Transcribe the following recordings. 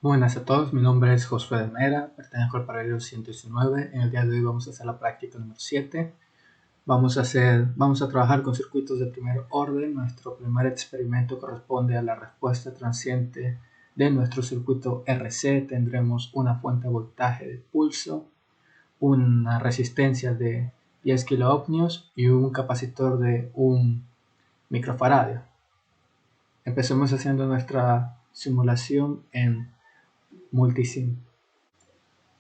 Buenas a todos, mi nombre es Josué de Mera, pertenezco al paralelo 119. En el día de hoy vamos a hacer la práctica número 7. Vamos a trabajar con circuitos de primer orden. Nuestro primer experimento corresponde a la respuesta transiente de nuestro circuito RC. Tendremos una fuente de voltaje de pulso, una resistencia de 10 kiloohmios y un capacitor de 1 microfaradio. Empecemos haciendo nuestra simulación en Multisim.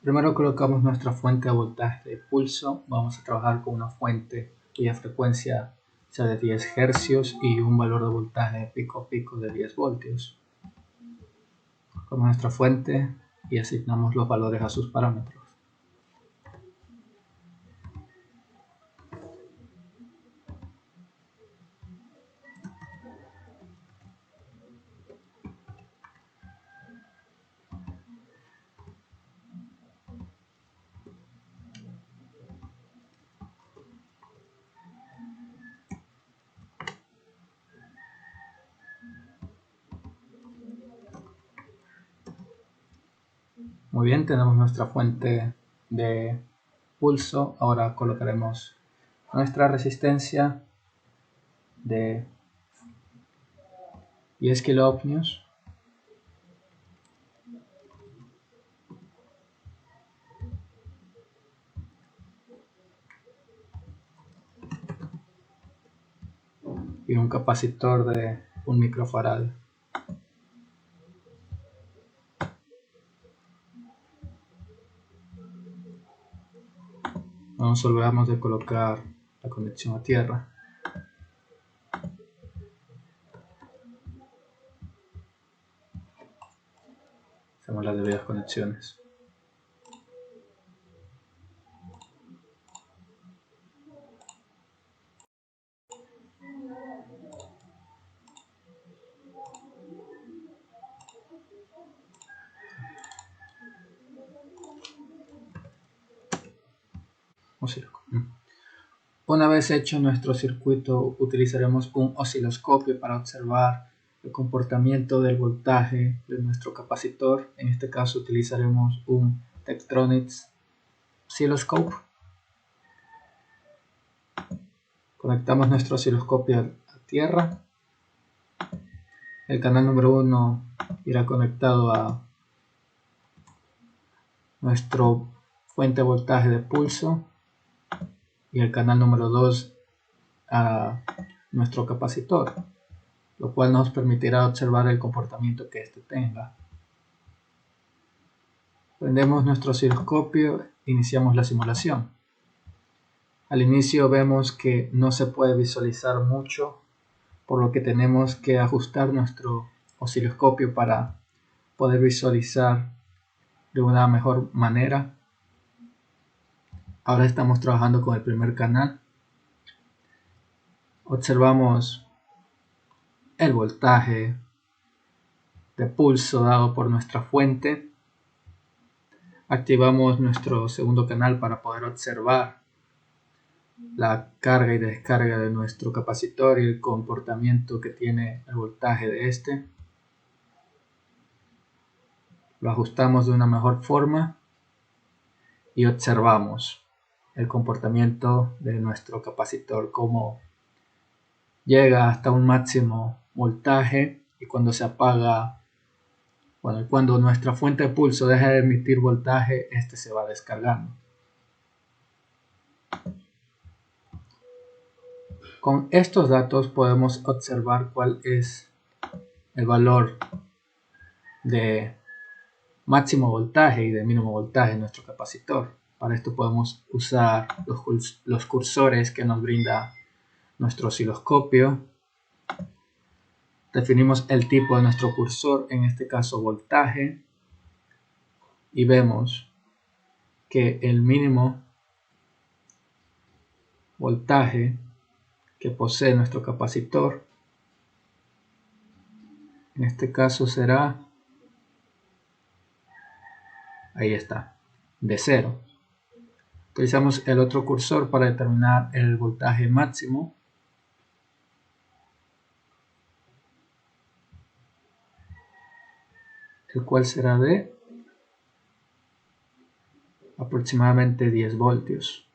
Primero colocamos nuestra fuente de voltaje de pulso. Vamos a trabajar con una fuente cuya frecuencia sea de 10 Hz y un valor de voltaje pico a pico de 10 voltios. Colocamos nuestra fuente y asignamos los valores a sus parámetros. Muy bien, tenemos nuestra fuente de pulso. Ahora colocaremos nuestra resistencia de 10 kiloohmios y un capacitor de 1 microfaradio. Nos olvidamos de colocar la conexión a tierra. Hacemos las debidas conexiones. Una vez hecho nuestro circuito, utilizaremos un osciloscopio para observar el comportamiento del voltaje de nuestro capacitor. En este caso utilizaremos un Tektronix Oscilloscope. Conectamos nuestro osciloscopio a tierra. El canal número 1 irá conectado a nuestro fuente de voltaje de pulso y el canal número 2 a nuestro capacitor, lo cual nos permitirá observar el comportamiento que éste tenga. Prendemos nuestro osciloscopio e iniciamos la simulación. Al inicio vemos que no se puede visualizar mucho, por lo que tenemos que ajustar nuestro osciloscopio para poder visualizar de una mejor manera. Ahora estamos trabajando con el primer canal. Observamos el voltaje de pulso dado por nuestra fuente. Activamos nuestro segundo canal para poder observar la carga y descarga de nuestro capacitor y el comportamiento que tiene el voltaje de este. Lo ajustamos de una mejor forma y observamos el comportamiento de nuestro capacitor, cómo llega hasta un máximo voltaje y cuando se apaga, cuando nuestra fuente de pulso deja de emitir voltaje, este se va descargando. Con estos datos podemos observar cuál es el valor de máximo voltaje y de mínimo voltaje de nuestro capacitor. Para esto podemos usar los cursores que nos brinda nuestro osciloscopio. Definimos el tipo de nuestro cursor, en este caso voltaje, y vemos que el mínimo voltaje que posee nuestro capacitor, en este caso será, ahí está, de 0. Utilizamos el otro cursor para determinar el voltaje máximo. el cual será de aproximadamente 10 voltios.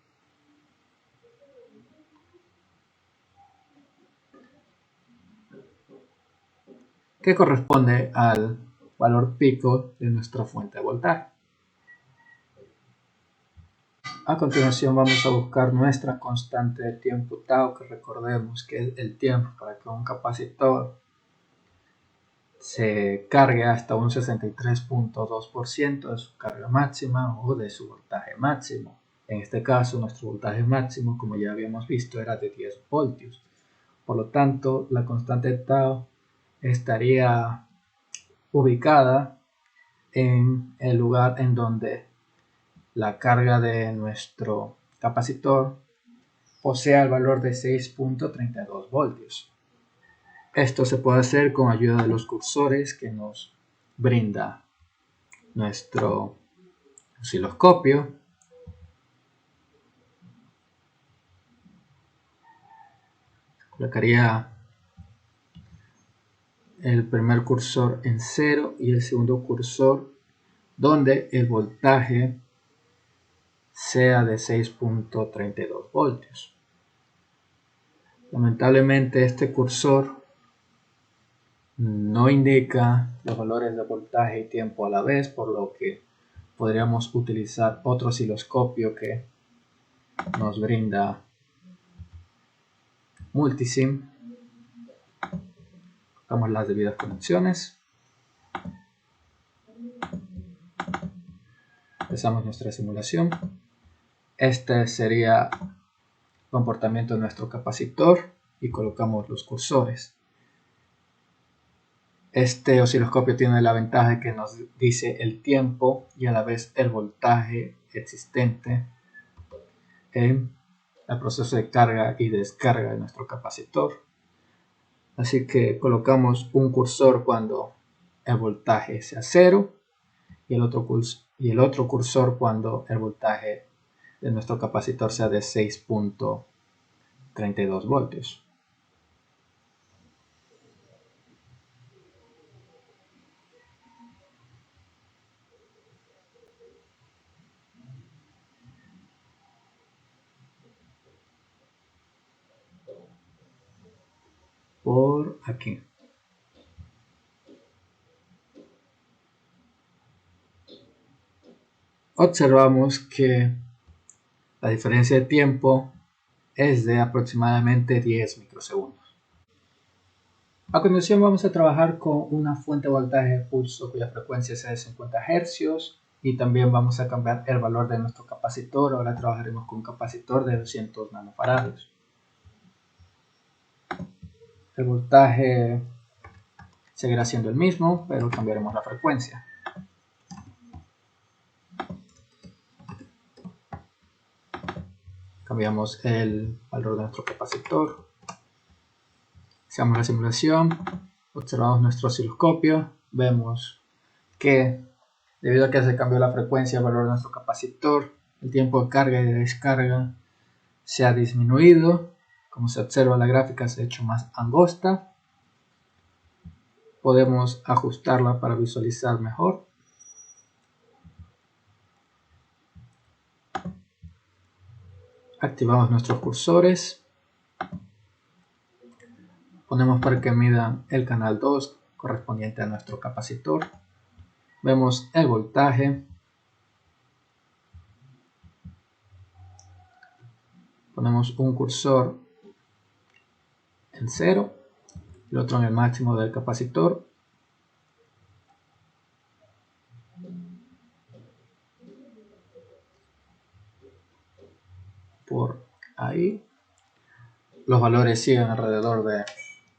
Que corresponde al valor pico de nuestra fuente de voltaje. A continuación vamos a buscar nuestra constante de tiempo tau, que recordemos que es el tiempo para que un capacitor se cargue hasta un 63.2% de su carga máxima o de su voltaje máximo. En este caso, nuestro voltaje máximo, como ya habíamos visto, era de 10 voltios. Por lo tanto, la constante tau estaría ubicada en el lugar en donde la carga de nuestro capacitor posea el valor de 6.32 voltios. Esto se puede hacer con ayuda de los cursores que nos brinda nuestro osciloscopio. Colocaría el primer cursor en 0 y el segundo cursor donde el voltaje sea de 6.32 voltios. Lamentablemente este cursor no indica los valores de voltaje y tiempo a la vez, por lo que podríamos utilizar otro osciloscopio que nos brinda Multisim. Damos las debidas conexiones. Empezamos nuestra simulación. Este sería el comportamiento de nuestro capacitor y colocamos los cursores. Este osciloscopio tiene la ventaja de que nos dice el tiempo y a la vez el voltaje existente en el proceso de carga y descarga de nuestro capacitor. Así que colocamos un cursor cuando el voltaje sea 0 y el otro cursor cuando el voltaje de nuestro capacitor sea de 6.32 voltios. Por aquí. Observamos que la diferencia de tiempo es de aproximadamente 10 microsegundos. A continuación vamos a trabajar con una fuente de voltaje de pulso cuya frecuencia sea de 50 Hz y también vamos a cambiar el valor de nuestro capacitor. Ahora trabajaremos con un capacitor de 200 nanofarados. El voltaje seguirá siendo el mismo, pero cambiaremos la frecuencia. Cambiamos el valor de nuestro capacitor. Hacemos la simulación, observamos nuestro osciloscopio, vemos que debido a que se cambió la frecuencia y el valor de nuestro capacitor, el tiempo de carga y de descarga se ha disminuido. Como se observa, la gráfica se ha hecho más angosta. Podemos ajustarla para visualizar mejor. Activamos nuestros cursores. Ponemos para que midan el canal 2 correspondiente a nuestro capacitor. Vemos el voltaje. Ponemos un cursor en 0, el otro en el máximo del capacitor. Por ahí. Los valores siguen alrededor de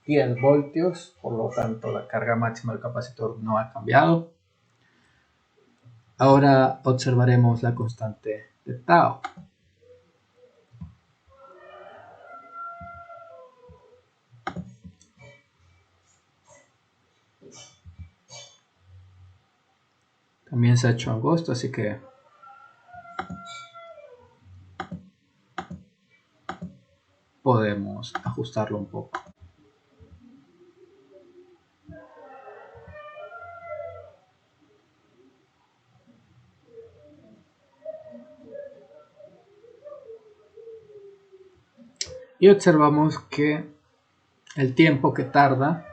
10 voltios, por lo tanto la carga máxima del capacitor no ha cambiado. Ahora observaremos la constante de tau. También se ha hecho angosto, así que podemos ajustarlo un poco. y observamos que el tiempo que tarda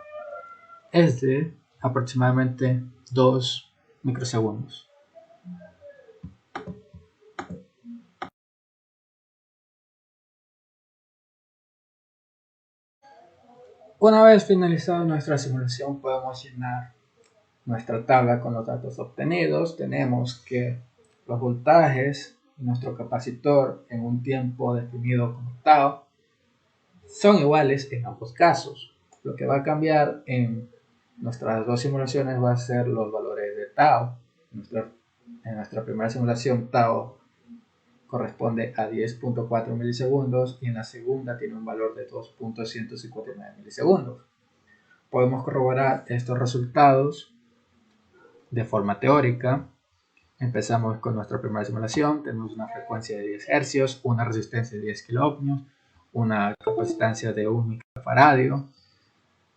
es de aproximadamente 2 microsegundos. Una vez finalizada nuestra simulación, podemos llenar nuestra tabla con los datos obtenidos. Tenemos que los voltajes de nuestro capacitor en un tiempo definido como tau son iguales en ambos casos. Lo que va a cambiar en nuestras dos simulaciones va a ser los valores de tau. En nuestra primera simulación, tau corresponde a 10.4 milisegundos y en la segunda tiene un valor de 2.159 milisegundos. Podemos corroborar estos resultados de forma teórica. Empezamos con nuestra primera simulación. Tenemos una frecuencia de 10 Hz, una resistencia de 10 kiloohmios, una capacitancia de 1 microfaradio.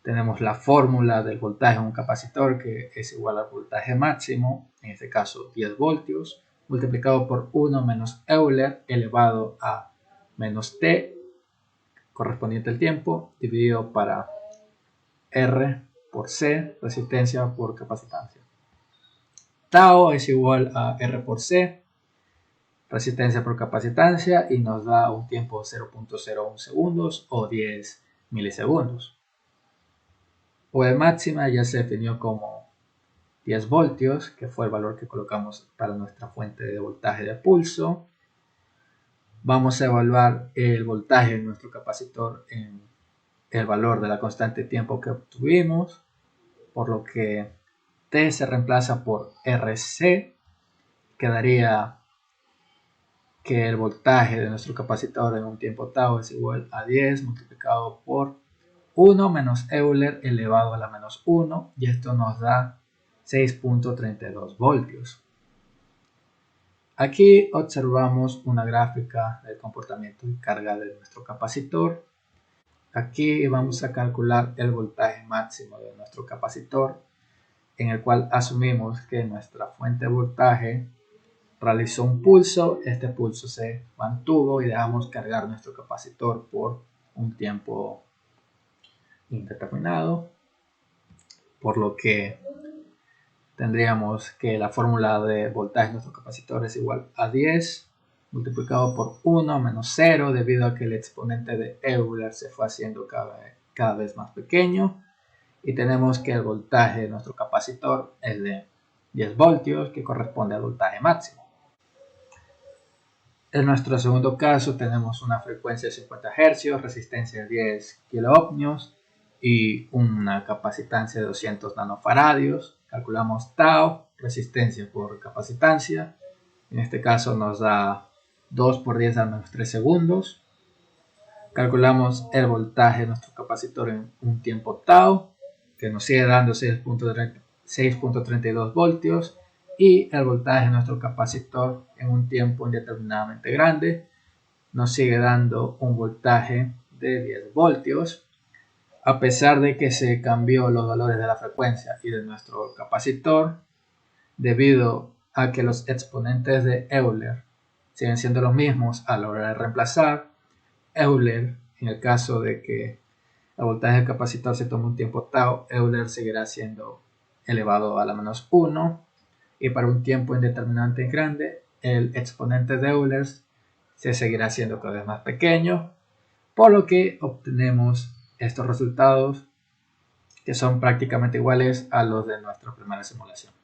Tenemos la fórmula del voltaje en un capacitor, que es igual al voltaje máximo, en este caso 10 voltios, multiplicado por 1 menos Euler elevado a menos t, correspondiente al tiempo, dividido para R por C, resistencia por capacitancia. Tau es igual a R por C, resistencia por capacitancia, y nos da un tiempo de 0.01 segundos o 10 milisegundos. V máxima ya se definió como 10 voltios, que fue el valor que colocamos para nuestra fuente de voltaje de pulso. Vamos a evaluar el voltaje de nuestro capacitor en el valor de la constante de tiempo que obtuvimos, por lo que T se reemplaza por RC. Quedaría que el voltaje de nuestro capacitor en un tiempo tau es igual a 10 multiplicado por 1 menos Euler elevado a la menos 1, y esto nos da 6.32 voltios. Aquí observamos una gráfica del comportamiento de carga de nuestro capacitor. Aquí vamos a calcular el voltaje máximo de nuestro capacitor, en el cual asumimos que nuestra fuente de voltaje realizó un pulso. Este pulso se mantuvo y dejamos cargar nuestro capacitor por un tiempo indeterminado, por lo que tendríamos que la fórmula de voltaje de nuestro capacitor es igual a 10 multiplicado por 1 menos 0, debido a que el exponente de Euler se fue haciendo cada vez más pequeño, y tenemos que el voltaje de nuestro capacitor es de 10 voltios, que corresponde al voltaje máximo. En nuestro segundo caso tenemos una frecuencia de 50 Hz, resistencia de 10 kiloohmios y una capacitancia de 200 nanofaradios. Calculamos tau, resistencia por capacitancia. En este caso nos da 2 por 10 a menos 3 segundos. Calculamos el voltaje de nuestro capacitor en un tiempo tau, que nos sigue dando 6.32 voltios. Y el voltaje de nuestro capacitor en un tiempo indeterminadamente grande nos sigue dando un voltaje de 10 voltios. A pesar de que se cambió los valores de la frecuencia y de nuestro capacitor, debido a que los exponentes de Euler siguen siendo los mismos a la hora de reemplazar, Euler, en el caso de que el voltaje del capacitor se tome un tiempo tau, Euler seguirá siendo elevado a la menos 1, y para un tiempo indeterminante grande, el exponente de Euler se seguirá haciendo cada vez más pequeño, por lo que obtenemos estos resultados que son prácticamente iguales a los de nuestra primera simulación.